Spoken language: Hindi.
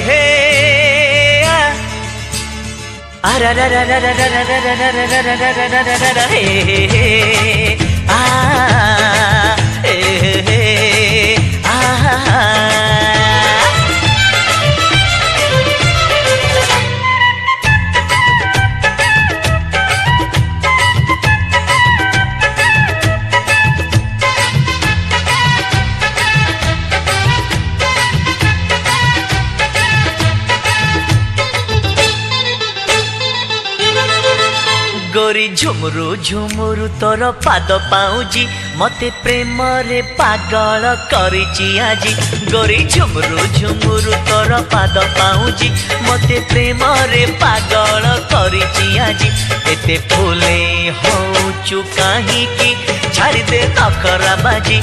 हे आरा रा रा रा रा रा रा रा रा रा रा रा रा रा रा रा हे आ हे आ गोरी झुमुरु झुमुरु तोर पाद पाउजी मते प्रेम रे पागल करिची आजी गोरी झुमुरु झुमुरु तोर पाद पाउजी मते प्रेम रे पागल करिची आजी एते फूले होचु काहे की छाड़ी दे नखरा बाजी